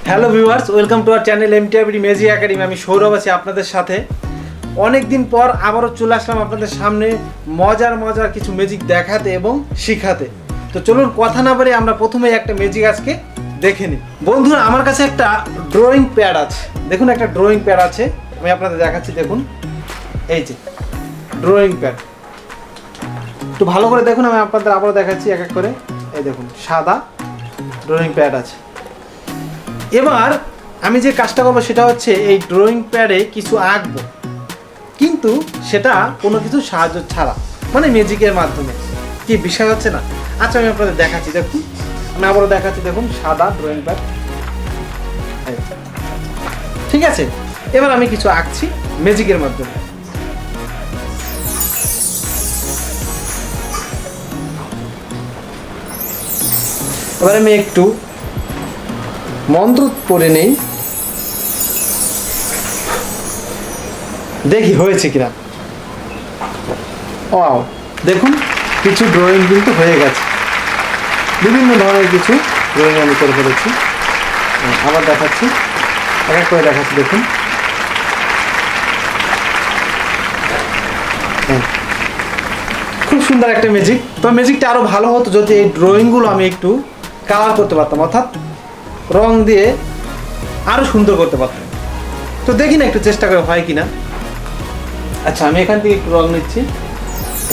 Hello viewers, welcome to our channel EVRYBODY magic academy. আমি সৌরভ আছি আপনাদের সাথে। অনেক দিন পর আবারও চলে আসলাম আপনাদের সামনে মজার কিছু ম্যাজিক দেখাতে এবং শেখাতে। তো চলুন কথা না বলে আমরা প্রথমে একটা ম্যাজিক আজকে দেখে নিই। বন্ধুরা, আমার কাছে একটা ড্রয়িং প্যাড আছে। দেখুন, একটা ড্রয়িং প্যাড আছে, আমি আপনাদের দেখাচ্ছি। দেখুন, এই যে ড্রয়িং প্যাড, একটু ভালো করে দেখুন। আমি আপনাদের আবারও দেখাচ্ছি এক এক করে। এই দেখুন, সাদা ড্রয়িং প্যাড আছে। এবার আমি যে কাজটা করবো সেটা হচ্ছে এই ড্রয়িং প্যাডে কিছু আঁকবো, কিন্তু সেটা কোনো কিছু সাহায্য ছাড়া, মানে ম্যাজিকের মাধ্যমে। কি বিশ্বাস হচ্ছে না? আচ্ছা, আমি আপনাদের দেখাচ্ছি। দেখুন, আমি আবারও দেখাচ্ছি। দেখুন, সাদা ড্রয়িং প্যাড, ঠিক আছে। এবার আমি কিছু আঁকছি ম্যাজিকের মাধ্যমে। এবার আমি একটু মন্ত্র পড়ে নেই, দেখি হয়েছে কিনা। ওয়াও, দেখুন কিছু ড্রয়িং কিন্তু হয়ে গেছে। বিভিন্ন ধরনের কিছু ড্রয়িং আমি করে ফেলেছি। আবার দেখাচ্ছি, এক এক করে দেখাচ্ছি। দেখুন, খুব সুন্দর একটা ম্যাজিক। তো ম্যাজিকটা আরও ভালো হতো যদি এই ড্রয়িংগুলো আমি একটু কালার করতে পারতাম, অর্থাৎ রং দিয়ে আরও সুন্দর করতে পারতাম। তো দেখি না, একটু চেষ্টা করে হয় কিনা। আচ্ছা, আমি এখান থেকে একটু রং নিচ্ছি।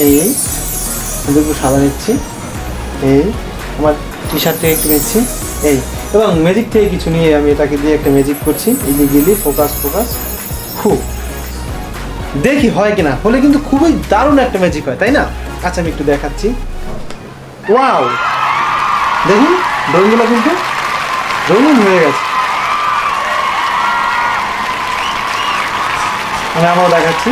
এই একটু সাদা নিচ্ছি। এই আমার টি শার্ট থেকে একটু নিচ্ছি। এই এবং ম্যাজিক থেকে কিছু নিয়ে আমি এটাকে দিয়ে একটা ম্যাজিক করছি। এই যে গিলি ফোকাস খুব দেখি হয় কিনা। হলে কিন্তু খুবই দারুণ একটা ম্যাজিক হয়, তাই না? আচ্ছা, আমি একটু দেখাচ্ছি। ওয়াও, দেখুন ড্রয়িংগুলো কিন্তু রঙিন হয়ে গেছে। আমি আবারও দেখাচ্ছি।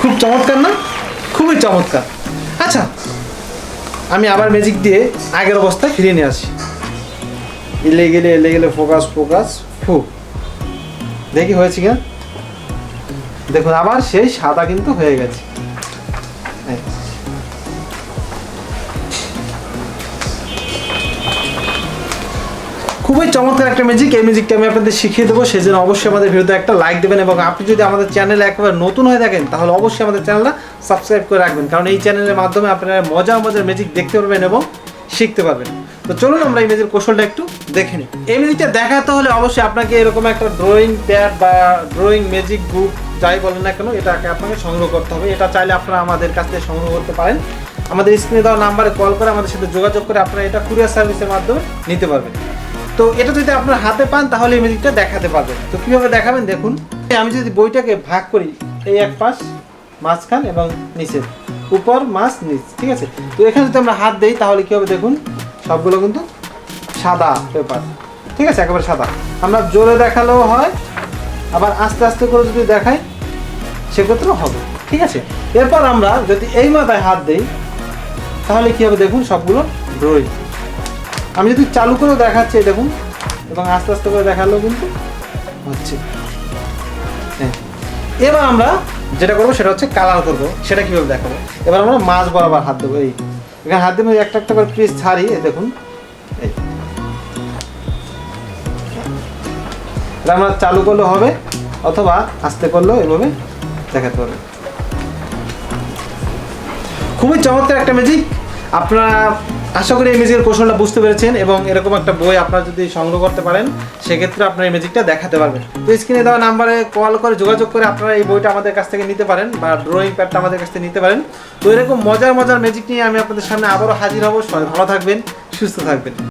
খুব চমৎকার না? খুবই চমৎকার। আচ্ছা, আমি আবার ম্যাজিক দিয়ে আগের অবস্থায় ফিরিয়ে নিয়ে আসি। এলে গেলে ফোকাস দেখি হয়েছে কিনা। দেখুন, আবার সেই সাদা কিন্তু হয়ে গেছে। খুবই চমৎকার একটা ম্যাজিক। এই ম্যাজিকটা আমি আপনাদের শিখিয়ে দেবো, সেজন্য অবশ্যই আমাদের ভিডিওতে একটা লাইক দেবেন এবং আপনি যদি আমাদের চ্যানেলে একেবারে নতুন হয়ে থাকেন তাহলে অবশ্যই আমাদের চ্যানেলটা সাবস্ক্রাইব করে রাখবেন, কারণ এই চ্যানেলের মাধ্যমে আপনারা মজার ম্যাজিক দেখতে পারবেন এবং শিখতে পারবেন। তো চলুন আমরা এই ম্যাজিক কৌশলটা একটু দেখে নিই। এই ম্যাজিকটা দেখাতে হলে অবশ্যই আপনাকে এরকম একটা ড্রয়িং প্যাড বা ড্রয়িং ম্যাজিক বুক যাই বলেন না কেন, এটাকে আপনাকে সংগ্রহ করতে হবে। এটা চাইলে আপনারা আমাদের কাছ থেকে সংগ্রহ করতে পারেন। আমাদের স্ক্রিনে দেওয়া নাম্বারে কল করে আমাদের সাথে যোগাযোগ করে আপনারা এটা কুরিয়ার সার্ভিসের মাধ্যমে নিতে পারবেন। তো এটা যদি আপনার হাতে পান তাহলে এই ম্যাজিকটা দেখাতে পারবেন। তো কীভাবে দেখাবেন দেখুন। আমি যদি বইটাকে ভাগ করি, এই এক পাশ মাঝখান এবং নিচে, উপর মাঝ নিচ, ঠিক আছে। তো এখানে যদি আমরা হাত দিই তাহলে কী হবে দেখুন, সবগুলো কিন্তু সাদা পেপার, ঠিক আছে, একেবারে সাদা। আমরা জোরে দেখালেও হয়, আবার আস্তে করে যদি দেখাই সেক্ষেত্রেও হবে, ঠিক আছে। এরপর আমরা যদি এই মাথায় হাত দিই তাহলে কী হবে দেখুন, সবগুলো ড্রয়িং। আমি যদি চালু করেও দেখাচ্ছি দেখুন, এবং আস্তে করে দেখালেও কিন্তু হচ্ছে। এবার আমরা যেটা করবো সেটা হচ্ছে কালার করবো। সেটা কীভাবে দেখাবো, এবার আমরা মাঝ বরাবর হাত দেবো। এই এখানে হাত দিয়ে একটা করে পিস ছাড়িয়ে দেখুন, এই আমরা চালু করলেও হবে অথবা আস্তে করলেও এভাবে দেখাতে হবে। খুবই চমৎকার একটা ম্যাজিক। আপনারা আশা করি এই ম্যাজিকের কৌশলটা বুঝতে পেরেছেন এবং এরকম একটা বই আপনারা যদি সংগ্রহ করতে পারেন সেক্ষেত্রে আপনার এই ম্যাজিকটা দেখাতে পারবেন। তো স্ক্রিনে দেওয়া নাম্বারে কল করে যোগাযোগ করে আপনারা এই বইটা আমাদের কাছ থেকে নিতে পারেন বা ড্রয়িং প্যাডটা আমাদের কাছ থেকে নিতে পারেন। তো এরকম মজার ম্যাজিক নিয়ে আমি আপনাদের সামনে আবারও হাজির হব। সবাই ভালো থাকবেন, সুস্থ থাকবেন।